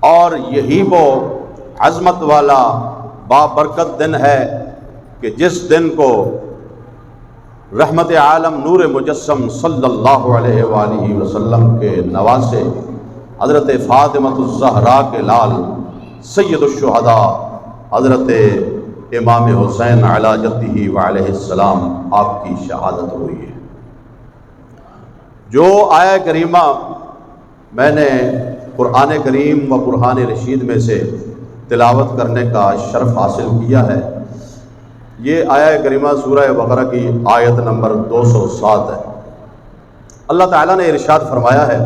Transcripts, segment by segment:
اور یہی وہ عظمت والا بابرکت دن ہے کہ جس دن کو رحمت عالم نور مجسم صلی اللہ علیہ وآلہ وسلم کے نواسے حضرت فاطمۃ الزہرا کے لال سید الشہداء حضرت امام حسین علی جدہ وعلیہ السلام آپ کی شہادت ہوئی ہے۔ جو آیہ کریمہ میں نے قرآن کریم و برہان رشید میں سے تلاوت کرنے کا شرف حاصل کیا ہے، یہ آیہ کریمہ سورہ بقرہ کی آیت نمبر 207 ہے۔ اللہ تعالیٰ نے ارشاد فرمایا ہے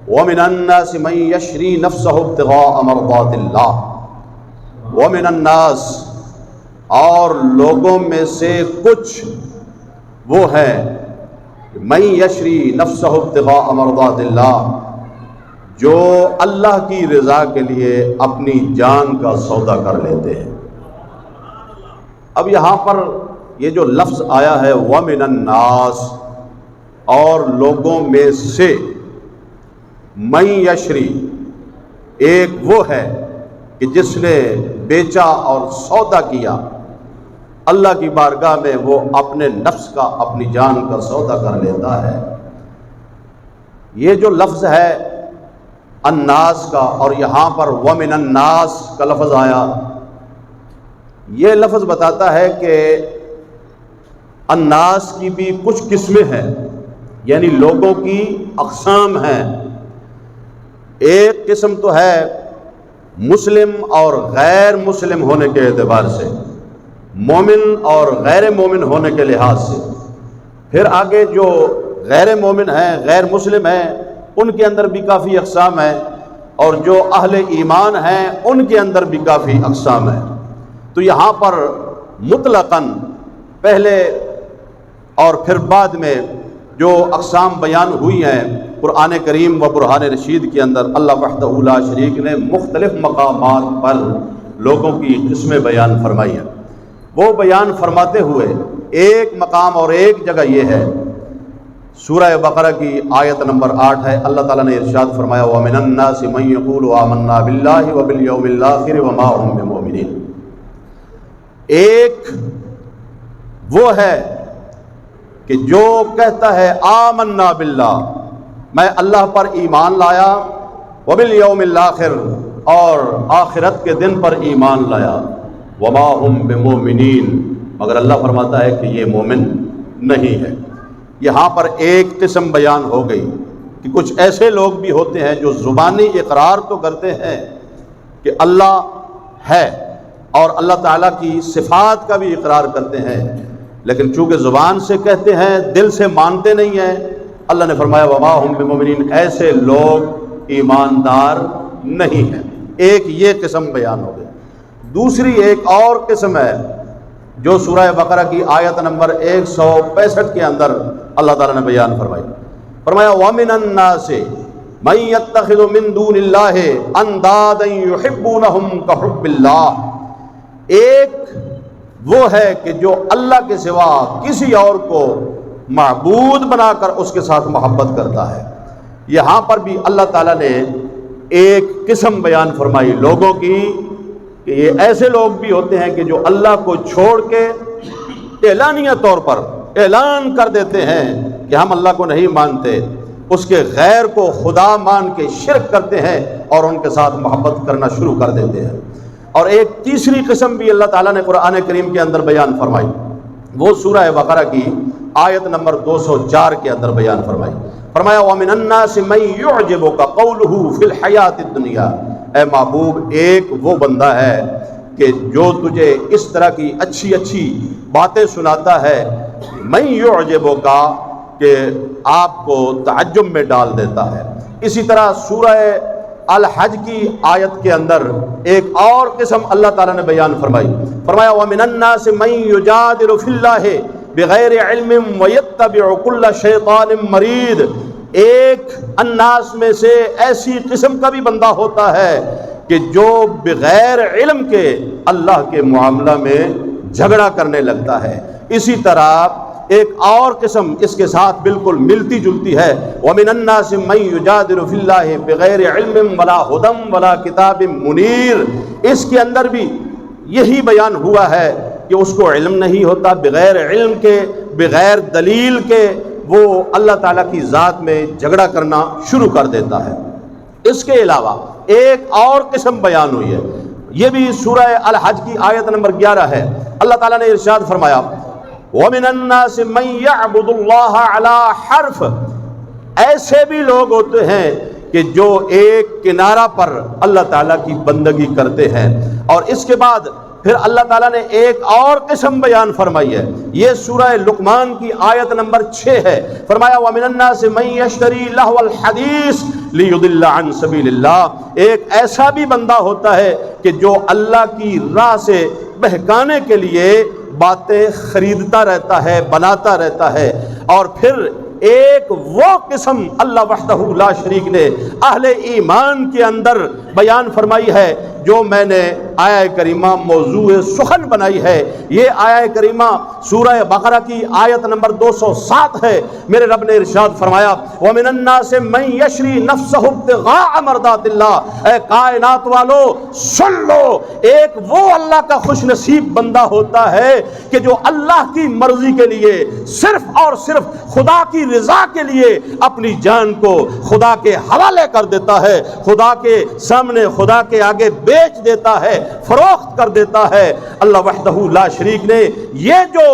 وَمِنَ النَّاسِ مَن يَشْرِي نَفْسَهُ ابْتِغَاءَ مَرْضَاتِ اللَّهِ وَمِنَ النَّاسِ اور لوگوں میں سے کچھ وہ ہیں مَن يَشْرِي نَفْسَهُ ابْتِغَاءَ مَرْضَاتِ اللَّهِ جو اللہ کی رضا کے لیے اپنی جان کا سودا کر لیتے ہیں۔ اب یہاں پر یہ جو لفظ آیا ہے وَمِنَ النَّاسِ اور لوگوں میں سے، من یشری ایک وہ ہے کہ جس نے بیچا اور سودا کیا اللہ کی بارگاہ میں، وہ اپنے نفس کا اپنی جان کا سودا کر لیتا ہے۔ یہ جو لفظ ہے الناس کا اور یہاں پر وَمِنَ النَّاسِ کا لفظ آیا، یہ لفظ بتاتا ہے کہ الناس کی بھی کچھ قسمیں ہیں، یعنی لوگوں کی اقسام ہیں۔ ایک قسم تو ہے مسلم اور غیر مسلم ہونے کے اعتبار سے، مومن اور غیر مومن ہونے کے لحاظ سے۔ پھر آگے جو غیر مومن ہیں، غیر مسلم ہیں، ان کے اندر بھی کافی اقسام ہیں، اور جو اہل ایمان ہیں ان کے اندر بھی کافی اقسام ہیں۔ تو یہاں پر مطلقاً پہلے اور پھر بعد میں جو اقسام بیان ہوئی ہیں قرآن کریم و برہان رشید کے اندر، اللہ وحدہ لا شریک نے مختلف مقامات پر لوگوں کی قسمیں بیان فرمائی ہیں۔ وہ بیان فرماتے ہوئے ایک مقام اور ایک جگہ یہ ہے، سورہ بقرہ کی آیت نمبر 8 ہے، اللہ تعالیٰ نے ارشاد فرمایا وَمِنَ النَّاسِ مَن يَقُولُ آمَنَّا بِاللَّهِ وَبِالْيَوْمِ الْآخِرِ وَمَا هُم بِمُؤْمِنِينَ۔ ایک وہ ہے کہ جو کہتا ہے آمنا باللہ، میں اللہ پر ایمان لایا، وبالیوم الآخر اور آخرت کے دن پر ایمان لایا، وما ہم بمؤمنین مگر اللہ فرماتا ہے کہ یہ مومن نہیں ہے۔ یہاں پر ایک قسم بیان ہو گئی کہ کچھ ایسے لوگ بھی ہوتے ہیں جو زبانی اقرار تو کرتے ہیں کہ اللہ ہے اور اللہ تعالیٰ کی صفات کا بھی اقرار کرتے ہیں، لیکن چونکہ زبان سے کہتے ہیں دل سے مانتے نہیں ہیں، اللہ نے فرمایا وما ہم بمؤمنین، ایسے لوگ ایماندار نہیں ہیں۔ ایک یہ قسم بیان ہو گئی۔ دوسری ایک اور قسم ہے جو سورہ بقرہ کی آیت نمبر 165 کے اندر اللہ تعالیٰ نے بیان فرمایا وَمِنَ النَّاسِ مَن يَتَّخِذُ مِن دُونِ اللَّهِ أَندَادًا يُحِبُّونَهُمْ كَحُبِّ اللَّهِ ایک وہ ہے کہ جو اللہ کے سوا کسی اور کو معبود بنا کر اس کے ساتھ محبت کرتا ہے۔ یہاں پر بھی اللہ تعالیٰ نے ایک قسم بیان فرمائی لوگوں کی کہ یہ ایسے لوگ بھی ہوتے ہیں کہ جو اللہ کو چھوڑ کے اعلانیہ طور پر اعلان کر دیتے ہیں کہ ہم اللہ کو نہیں مانتے، اس کے غیر کو خدا مان کے شرک کرتے ہیں اور ان کے ساتھ محبت کرنا شروع کر دیتے ہیں۔ اور ایک تیسری قسم بھی اللہ تعالیٰ نے قرآن کریم کے اندر بیان فرمائی، وہ سورہ بقرہ کی آیت نمبر 204 کے اندر بیان فرمایا وَمِنَ النَّاسِ مَن يُعْجِبُكَ قَوْلُهُ فِي الْحَيَاةِ الدُّنْيَا، اے محبوب ایک وہ بندہ ہے کہ جو تجھے اس طرح کی اچھی اچھی باتیں سناتا ہے، مَن يُعْجِبُكَ کہ آپ کو تعجب میں ڈال دیتا ہے۔ اسی طرح سورہ الحج کی آیت کے اندر ایک اور قسم اللہ تعالیٰ نے بیان فرمایا وَمِنَ النَّاسِ مَن يُجَادِلُ فِي اللَّهِ بغیر علم وَيَتَّبِعُ كُلَّ شَيْطَانٍ مَرِيدٍ، ایک الناس میں سے ایسی قسم کا بھی بندہ ہوتا ہے کہ جو بغیر علم کے اللہ کے معاملہ میں جھگڑا کرنے لگتا ہے۔ اسی طرح ایک اور قسم اس کے ساتھ بالکل ملتی جلتی ہے، وَمِنَ النَّاسِ مَن يُجَادِلُ فِي اللَّهِ بِغَيْرِ عِلْمٍ وَلَا هُدًى وَلَا كِتَابٍ مُنِيرٍ۔ اس کے اندر بھی یہی بیان ہوا ہے کہ اس کو علم نہیں ہوتا، بغیر علم کے، بغیر دلیل کے وہ اللہ تعالیٰ کی ذات میں جھگڑا کرنا شروع کر دیتا ہے۔ اس کے علاوہ ایک اور قسم بیان ہوئی ہے، یہ بھی سورہ الحج کی آیت نمبر 11 ہے۔ اللہ تعالیٰ نے ارشاد فرمایا وَمِنَ النَّاسِ مَن يَعْبُدُ اللَّهَ عَلَى حَرْفٍ، ایسے بھی لوگ ہوتے ہیں کہ جو ایک کنارہ پر اللہ تعالیٰ کی بندگی کرتے ہیں۔ اور اس کے بعد پھر اللہ تعالیٰ نے ایک اور قسم بیان فرمائی ہے، یہ سورہ لقمان کی آیت نمبر 6 ہے۔ فرمایا وَمِنَ النَّاسِ مَن يَشْتَرِي لَهْوَ الْحَدِيثِ لِيُضِلَّ عَن سَبِيلِ اللَّهِ، ایک ایسا بھی بندہ ہوتا ہے کہ جو اللہ کی راہ سے بہکانے کے لیے باتیں خریدتا رہتا ہے، بناتا رہتا ہے۔ اور پھر ایک وہ قسم اللہ وحدہ لا شریک نے اہل ایمان کے اندر بیان فرمائی ہے، جو میں نے آیہ کریمہ موضوع سخن بنائی ہے۔ یہ آیہ کریمہ سورہ بقرہ کی آیت نمبر 207 ہے۔ میرے رب نے ارشاد فرمایا وَمِنَ النَّاسِ مَن يَشْرِي نَفْسَهُ ابْتِغَاءَ مَرْضَاتِ اللَّهِ، اے کائنات والو سن لو، ایک وہ اللہ کا خوش نصیب بندہ ہوتا ہے کہ جو اللہ کی مرضی کے لیے صرف اور صرف خدا کی رضا کے لیے اپنی جان کو خدا کے حوالے کر دیتا ہے، خدا کے سامنے، خدا کے آگے بیچ دیتا ہے، فروخت کر دیتا ہے۔ اللہ وحدہ لا شریک نے یہ جو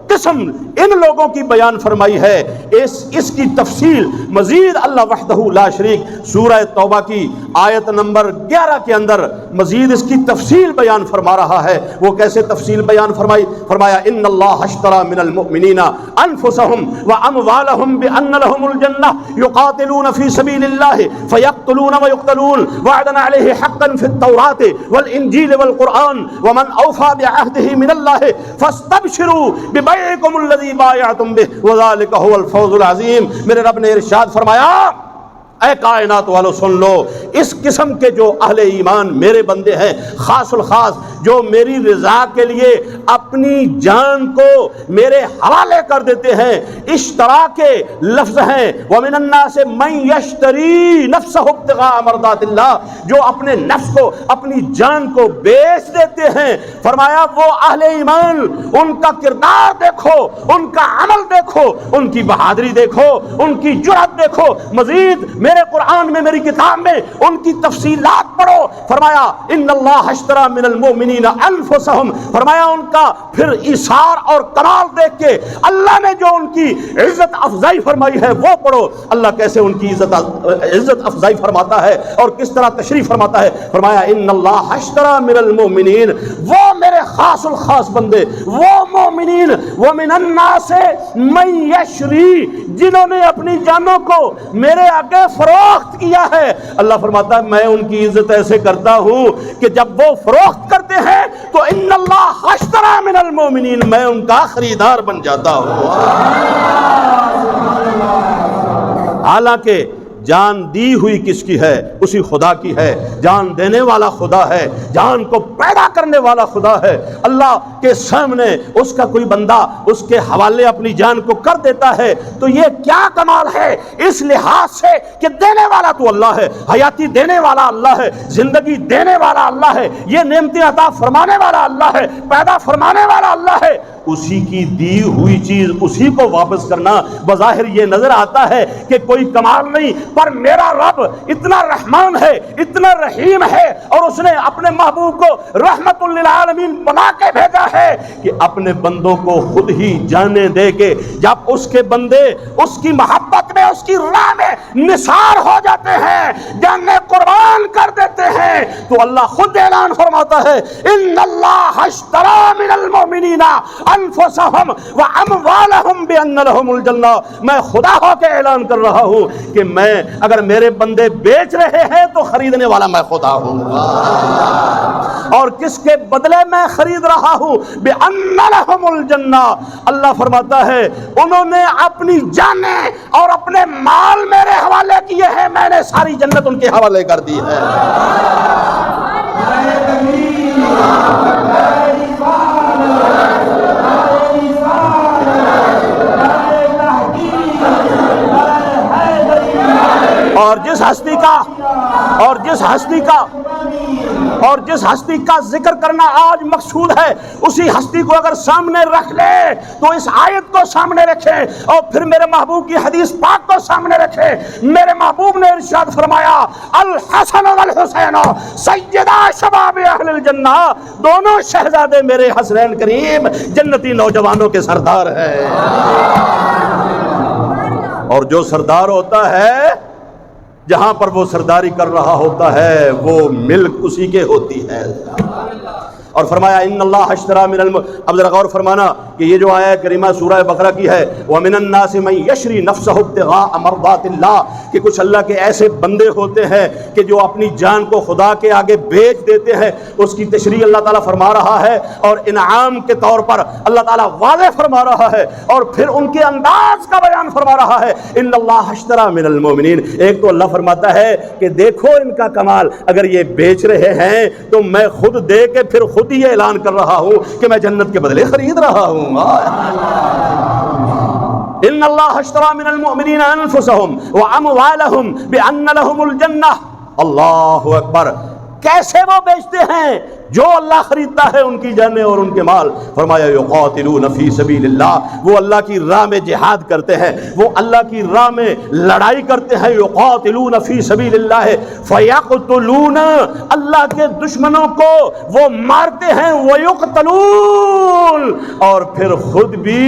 قسم ان لوگوں کی بیان فرمائی ہے، اس کی تفصیل مزید اللہ وحدہ لا شریک سورہ توبہ کی آیت نمبر 11 کے اندر مزید اس کی تفصیل بیان فرما رہا ہے۔ وہ کیسے تفصیل بیان فرمایا ان اللہ اشترى من المؤمنین انفسهم واموالهم بان لهم الجنہ یقاتلون فی سبیل اللہ فیقتلون ویقتلون وعدا علیہ حقا فی التوراۃ والانجیل والقرآن ومن اوفى بعہدہ من اللہ فاستبشروا ببیعکم الذی بایعتم بہ وذلک هو الفوز العظیم۔ میرے رب نے ارشاد فرمایا اے کائنات والو سن لو، اس قسم کے جو اہل ایمان میرے بندے ہیں، خاص الخاص جو میری رضا کے لیے اپنی جان کو میرے حوالے کر دیتے ہیں، اشترا کے لفظ ہیں وَمِنَ النَّاسِ مَن يَشْتَرِي نَفْسَهُ ابْتِغَاءَ مَرْضَاتِ اللَّهِ، جو اپنے نفس کو، اپنی جان کو بیچ دیتے ہیں۔ فرمایا وہ اہل ایمان، ان کا کردار دیکھو، ان کا عمل دیکھو، ان کی بہادری دیکھو، ان کی جرأت دیکھو، مزید میرے قرآن میں، میری کتاب میں ان کی تفصیلات پڑھو۔ فرمایا ان اللہ اشترى من المؤمنین انفسهم، فرمایا ان کا پھر ایثار اور کمال دیکھ کے اللہ نے جو ان کی عزت افضائی فرمائی ہے وہ پڑھو۔ اللہ کیسے ان کی عزت افضائی فرماتا ہے اور کس طرح تشریف فرماتا ہے۔ فرمایا ان اللہ اشترى من المؤمنین، وہ میرے خاص الخاص بندے، وہ مومنین، ومن الناس من یشری، جنہوں نے اپنی جانوں کو میرے آگے فروخت کیا ہے۔ اللہ فرماتا ہے میں ان کی عزت ایسے کرتا ہوں کہ جب وہ فروخت کرتے ہیں تو ان اللہ اشتری من المؤمنین، میں ان کا خریدار بن جاتا ہوں۔ حالانکہ جان دی ہوئی کس کی ہے؟ اسی خدا کی ہے۔ جان دینے والا خدا ہے، جان کو پیدا کرنے والا خدا ہے۔ اللہ کے سامنے اس کا کوئی بندہ اس کے حوالے اپنی جان کو کر دیتا ہے تو یہ کیا کمال ہے، اس لحاظ سے کہ دینے والا تو اللہ ہے، حیاتی دینے والا اللہ ہے، زندگی دینے والا اللہ ہے، یہ نعمتیں عطا فرمانے والا اللہ ہے، پیدا فرمانے والا اللہ ہے۔ اسی کی دی ہوئی چیز اسی کو واپس کرنا بظاہر یہ نظر آتا ہے کہ کوئی کمال نہیں، پر میرا رب اتنا رحمان ہے، اتنا رحیم ہے، اور اس نے اپنے محبوب کو رحمت للعالمین بنا کے بھیجا ہے کہ اپنے بندوں کو خود ہی جانے دے کے جب اس کے بندے اس کی محبت میں، اس کی راہ میں نثار ہو جاتے ہیں، جانیں قربان کر دیتے ہیں، تو اللہ خود اعلان فرماتا ہے ان اللہ اشتری من المؤمنین انفسهم واموالهم بان لهم الجنہ۔ میں خدا ہو کے اعلان کر رہا ہوں کہ میں اگر میرے بندے بیچ رہے ہیں تو خریدنے والا میں خدا ہوں، اور کس کے بدلے میں خرید رہا ہوں؟ بان لهم الجنہ۔ اللہ فرماتا ہے انہوں نے اپنی جانیں اور اپنے مال میرے حوالے کیے ہیں، میں نے ساری جنت ان کے حوالے کر دی ہے۔ جس ہستی کا ذکر کرنا آج مقصود ہے، اسی ہستی کو اگر سامنے رکھ لے تو اس آیت کو سامنے رکھے اور پھر میرے محبوب کی حدیث پاک کو سامنے رکھے۔ میرے محبوب نے ارشاد فرمایا الحسن والحسین سیدا شباب اہل الجنہ، دونوں شہزادے میرے حسنین کریم جنتی نوجوانوں کے سردار ہیں۔ اور جو سردار ہوتا ہے، جہاں پر وہ سرداری کر رہا ہوتا ہے، وہ ملک اسی کے ہوتی ہے۔ اور فرمایا ان اللہ اشترى من اب ذرا غور فرمانا کہ یہ جو آیت کریمہ سورہ بقرہ کی ہے، وَمِنَ النَّاسِ مَن يَشْرِي نَفْسَهُ ابْتِغَاءَ مَرْضَاتِ اللَّهِ، کہ کچھ اللہ کے ایسے بندے ہوتے ہیں کہ جو اپنی جان کو خدا کے آگے بیچ دیتے ہیں۔ اس کی تشریح اللہ تعالیٰ فرما رہا ہے اور انعام کے طور پر اللہ تعالیٰ واضح فرما رہا ہے اور پھر ان کے انداز کا بیان فرما رہا ہے۔ ان اللہ اشترى من المؤمنین، ایک تو اللہ فرماتا ہے کہ دیکھو ان کا کمال، اگر یہ بیچ رہے ہیں تو میں خود دے کے پھر خود یہ اعلان کر رہا ہوں کہ میں جنت کے بدلے خرید رہا ہوں۔ ان اللہ اشترى من المؤمنین انفسهم واموالهم بان لهم الجنہ۔ اللہ اکبر، کیسے وہ بیچتے ہیں؟ جو اللہ خریدتا ہے ان کی جانیں اور ان کے مال۔ فرمایا یقاتلون فی سبیل اللہ، وہ اللہ کی راہ میں جہاد کرتے ہیں، وہ اللہ کی راہ میں لڑائی کرتے ہیں۔ یقاتلون فی سبیل اللہ فیقتلون، اللہ کے دشمنوں کو وہ مارتے ہیں، ویقتلون، اور پھر خود بھی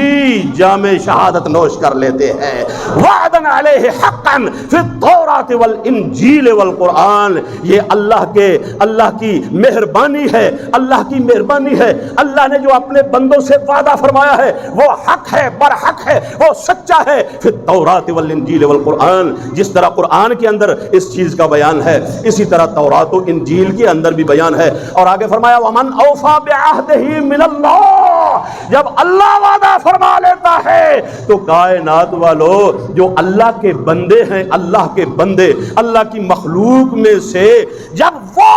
جام شہادت نوش کر لیتے ہیں۔ وعدن علیہ حقا فی التوراۃ والانجیل والقرآن، یہ اللہ کی مہربانی ہے، اللہ کی مہربانی ہے۔ اللہ نے جو اپنے بندوں سے وعدہ فرمایا ہے وہ حق ہے، برحق ہے، وہ سچا ہے۔ فی التوراۃ والانجیل والقرآن، جس طرح قرآن کے اندر اس چیز کا بیان ہے، اسی طرح تورات و انجیل کے اندر بھی بیان ہے۔ اور آگے فرمایا ومن اوفی بعہدہ من اللہ، جب اللہ وعدہ فرما لیتا ہے تو کائنات والو جو اللہ کے بندے ہیں، اللہ کے بندے اللہ کی مخلوق میں سے جب وہ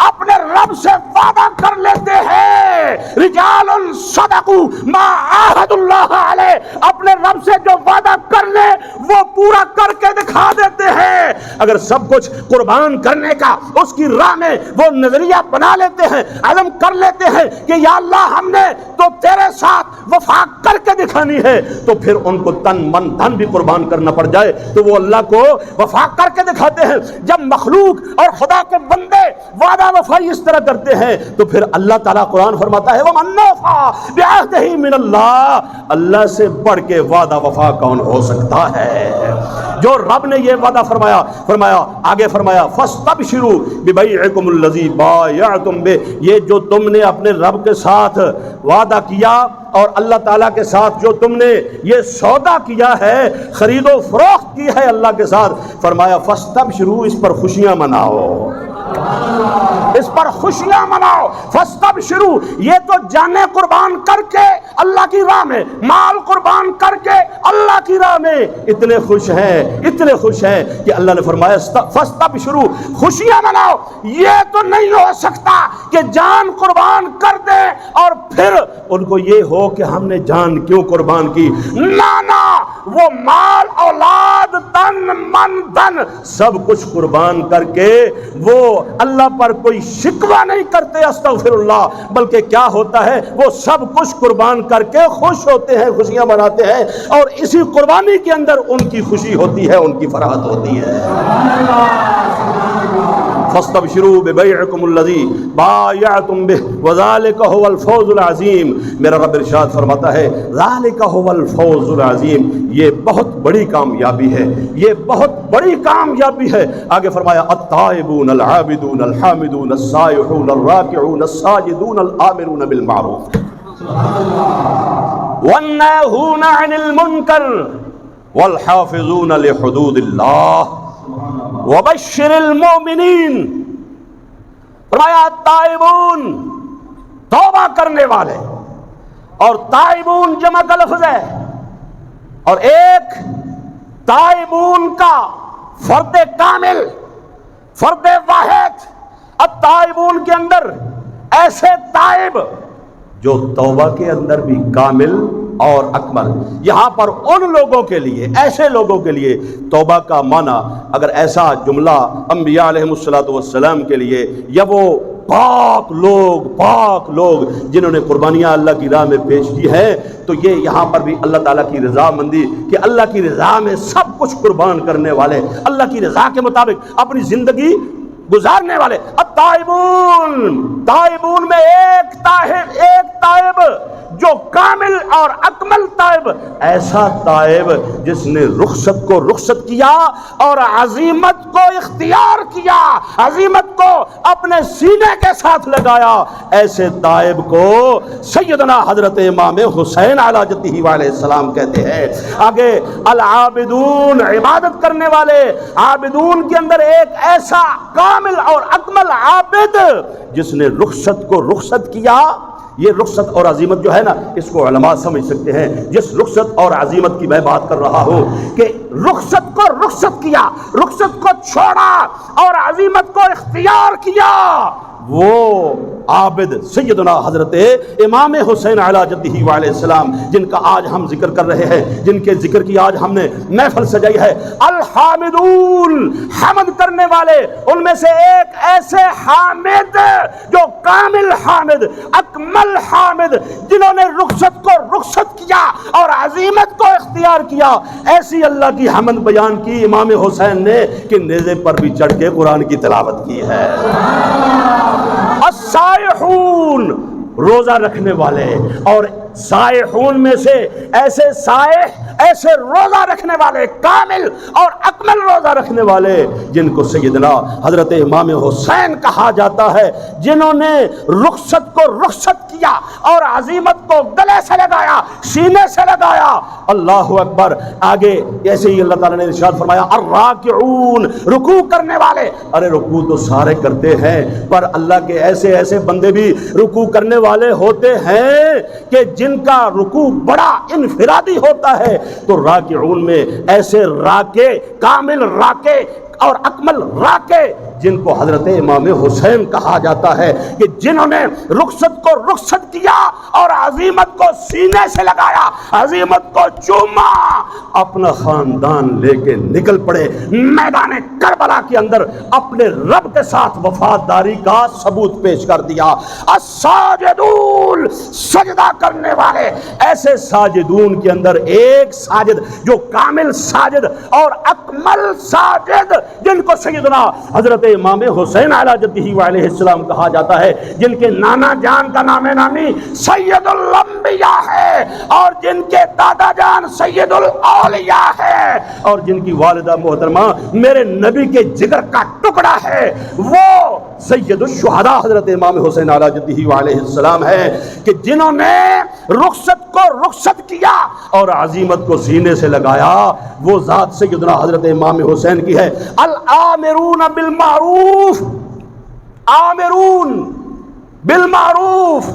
اپنے رب سے وعدہ کر لیتے ہیں، رجال صدقوا ما عاہدوا اللہ علیہ، اپنے رب سے جو وعدہ کر لے وہ پورا کر کے دکھا دیتے ہیں۔ اگر سب کچھ قربان کرنے کا اس کی راہ میں وہ نظریہ بنا لیتے ہیں، عزم کر لیتے ہیں کہ یا اللہ ہم نے تو تیرے ساتھ وفا کر کے دکھانی ہے، تو پھر ان کو تن من دھن بھی قربان کرنا پڑ جائے تو وہ اللہ کو وفا کر کے دکھاتے ہیں۔ جب مخلوق اور خدا کے بندے وعدہ وفائی اس طرح کرتے ہیں تو پھر اللہ تعالیٰ قرآن فرماتا ہے وَمَنْ أَوْفَىٰ بِعَهْدِهِ مِنَ اللَّهِ، اللہ سے بڑھ کے وعدہ وفا کون ہو سکتا ہے؟ جو رب نے یہ وعدہ فرمایا آگے فرمایا فَاسْتَبْشِرُوا بِبَيْعِكُمُ الَّذِي بَايَعْتُمْ بِهِ، یہ جو تم نے اپنے رب کے ساتھ وعدہ کیا اور اللہ تعالیٰ کے ساتھ جو تم نے یہ سودا کیا ہے، خرید و فروخت کی ہے اللہ کے ساتھ، فرمایا فَاسْتَبْشِرُوا، اس پر خوشیاں مناؤ، اس پر خوشیاں مناؤ۔ فاستبشروا، یہ تو جانیں قربان کر کے اللہ کی راہ میں، مال قربان کر کے اللہ کی راہ میں اتنے خوش ہیں کہ اللہ نے فرمایا فاستبشروا، خوشیاں مناؤ۔ یہ تو نہیں ہو سکتا کہ جان قربان کر دے اور پھر ان کو یہ ہو کہ ہم نے جان کیوں قربان کی۔ نانا، وہ مال اولاد تن من دھن سب کچھ قربان کر کے وہ اللہ پر کوئی شکوہ نہیں کرتے، استغفر اللہ، بلکہ کیا ہوتا ہے وہ سب کچھ قربان کر کے خوش ہوتے ہیں، خوشیاں مناتے ہیں، اور اسی قربانی کے اندر ان کی خوشی ہوتی ہے، ان کی فرحت ہوتی ہے۔ فاستبشروا ببيعكم الذي بايعتم به وذلك هو الفوز العظیم، میرا رب ارشاد فرماتا ہے ذلك هو الفوز العظیم، یہ بہت بڑی کامیابی ہے، یہ بہت بڑی کامیابی ہے۔ آگے فرمایا التائبون العابدون الحامدون السائحون الراکعون الساجدون الآمرون بالمعروف والناہون عن المنکر والحافظون لحدود اللہ وبشر المؤمنین۔ فرمایا تائبون، توبہ کرنے والے، اور تائبون جمع کا لفظ ہے، اور ایک تائبون کا فرد کامل، فرد واحد۔ التائبون کے اندر ایسے تائب جو توبہ کے اندر بھی کامل اور اکمل. یہاں پر ان لوگوں کے لیے، ایسے لوگوں کے لیے توبہ کا معنی اگر ایسا جملہ انبیاء علیہم الصلوۃ والسلام کے لیے، یا وہ پاک لوگ جنہوں نے قربانیاں اللہ کی راہ میں پیش کی ہیں، تو یہ یہاں پر بھی اللہ تعالیٰ کی رضا مندی، کہ اللہ کی رضا میں سب کچھ قربان کرنے والے، اللہ کی رضا کے مطابق اپنی زندگی گزارنے والے. تائبون میں ایک تائب جو کامل اور اکمل تائب، ایسا تائب جس نے رخصت کو رخصت کیا اور عزیمت کو اختیار کیا، عزیمت کو اپنے سینے کے ساتھ لگایا. ایسے تائب کو سیدنا حضرت امام حسین علیہ جدہ علیہ السلام کہتے ہیں. آگے العابدون، عبادت کرنے والے. عابدون کے اندر ایک ایسا کامل اور اکمل عابد جس نے رخصت کو رخصت کیا. یہ رخصت اور عزیمت جو ہے نا، اس کو علماء سمجھ سکتے ہیں. جس رخصت اور عزیمت کی میں بات کر رہا ہوں کہ رخصت کو رخصت کیا، رخصت کو چھوڑا اور عزیمت کو اختیار کیا، وہ عابد سیدنا حضرت امام حسین علیہ جدہ علیہ السلام، جن کا آج ہم ذکر کر رہے ہیں، جن کے ذکر کی آج ہم نے محفل سجائی ہے. الحامدون، حمد کرنے والے. ان میں سے ایک ایسے حامد جو کامل حامد، اکمل حامد، جنہوں نے رخصت کو رخصت کیا اور عزیمت کو اختیار کیا. ایسی اللہ کی حمد بیان کی امام حسین نے کہ نیزے پر بھی چڑھ کے قرآن کی تلاوت کی ہے. السائحون، روزہ رکھنے والے. اور سائحون میں سے ایسے سائح، ایسے روزہ رکھنے والے، کامل اور اکمل روزہ رکھنے والے، جن کو سیدنا حضرت امام حسین کہا جاتا ہے، جنہوں نے رخصت کو رخصت کیا اور عزیمت کو گلے سے لگایا، سینے سے لگایا. اللہ اکبر. آگے ایسے ہی اللہ تعالیٰ نے ارشاد فرمایا الراکعون، رکوع کرنے والے. ارے رکوع تو سارے کرتے ہیں، پر اللہ کے ایسے ایسے بندے بھی رکوع کرنے والے ہوتے ہیں کہ جن کا رکوع بڑا انفرادی ہوتا ہے. تو راکعون میں ایسے راکع، کامل راکع اور اکمل راکع، جن کو حضرت امام حسین کہا جاتا ہے، کہ جنہوں نے رخصت کو رخصت کیا اور عزیمت کو سینے سے لگایا، عزیمت کو چوما، اپنا خاندان لے کے نکل پڑے میدان کربلا کے اندر، اپنے رب کے ساتھ وفاداری کا ثبوت پیش کر دیا. الساجدون، سجدہ کرنے والے. ایسے ساجدون کے اندر ایک ساجد جو کامل ساجد اور اکمل ساجد، جن کو سیدنا حضرت امام حسین علیہ جدہ علیہ السلام کہا جاتا ہے، جن کے نانا جان کا نام نامی سید الانبیاء ہے، اور جن کے دادا جان سید الاولیاء ہے، اور جن کی والدہ محترمہ میرے نبی کے جگر کا ٹکڑا ہے، وہ سید الشہداء حضرت امام حسین علیہ جدہ علیہ السلام ہے، کہ جنہوں نے رخصت کو رخصت کیا اور عزیمت کو سینے سے لگایا. وہ ذات سیدنا حضرت امام حسین کی ہے. الآمرون بالمعروف، آمرون بالمعروف،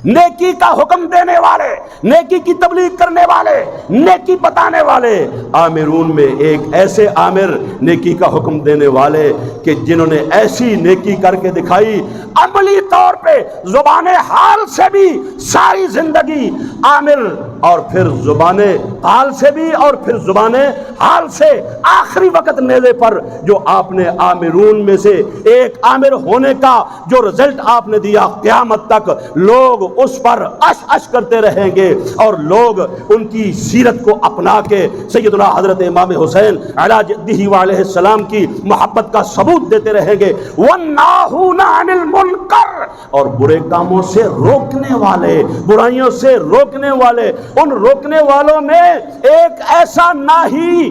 نیکی کا حکم دینے والے، نیکی کی تبلیغ کرنے والے، نیکی بتانے والے. آمرون میں ایک ایسے عامر، نیکی کا حکم دینے والے، کہ جنہوں نے ایسی نیکی کر کے دکھائی، عملی طور پہ زبان حال سے بھی ساری زندگی عامر، اور پھر زبان حال سے بھی، اور پھر زبان حال سے آخری وقت نیزے پر جو آپ نے آمرون میں سے ایک عامر ہونے کا جو رزلٹ آپ نے دیا، قیامت تک لوگ اس پر اش اش کرتے رہیں گے، اور لوگ ان کی سیرت کو اپنا کے سیدنا حضرت امام حسین علیہ جدہ علیہ السلام کی محبت کا ثبوت دیتے رہیں گے. وَالنَّاهُونَ عَنِ الْمُنْكَرِ، اور برے کاموں سے روکنے والے، برائیوں سے روکنے والے. ان روکنے والوں میں ایک ایسا ناہی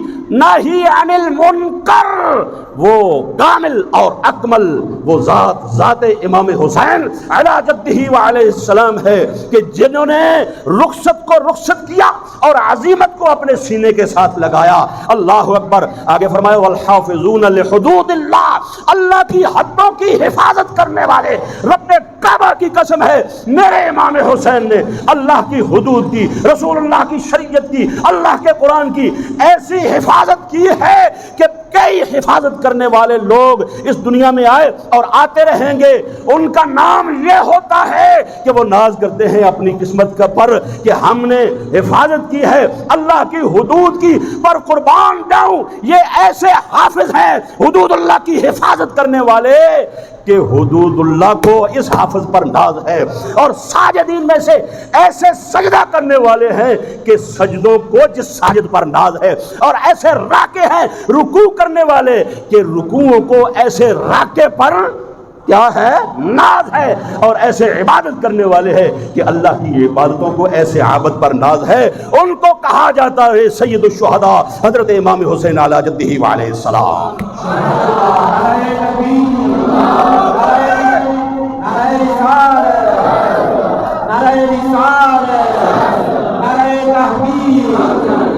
عن المنکر، وہ کامل اور اکمل وہ ذات امام حسین علیہ جدہ علیہ السلام ہے، کہ جنہوں نے رخصت کو رخصت کیا اور عزیمت کو اپنے سینے کے ساتھ لگایا. اللہ اکبر. آگے فرمایا والحافظون لحدود اللہ، اللہ کی حدوں کی حفاظت کرنے والے. رب کعبہ کی قسم ہے، میرے امام حسین نے اللہ کی حدود کی، رسول اللہ کی شریعت کی، اللہ کے قرآن کی ایسی حفاظت کی ہے کہ کئی حفاظت کرنے والے لوگ اس دنیا میں آئے اور آتے رہیں گے، ان کا نام یہ ہوتا ہے کہ وہ ناز کرتے ہیں اپنی قسمت کا پر کہ ہم نے حفاظت کی ہے اللہ کی حدود کی، پر قربان جاؤں یہ ایسے حافظ ہیں حدود اللہ کی حفاظت کرنے والے کہ حدود اللہ کو اس حافظ پر ناز ہے، اور ساجدین میں سے ایسے سجدہ کرنے والے ہیں کہ سجدوں کو جس ساجد پر ناز ہے، اور ایسے راکع ہیں رکوع کرنے والے کہ رکوعوں کو ایسے راکع پر کیا ہے ناز ہے، اور ایسے عبادت کرنے والے ہیں کہ اللہ کی عبادتوں کو ایسے عابد پر ناز ہے، ان کو کہا جاتا ہے سید الشہداء حضرت امام حسین علی جدہ وعلیہ السلام۔ نعرہ رسالت، نعرہ تحقیق،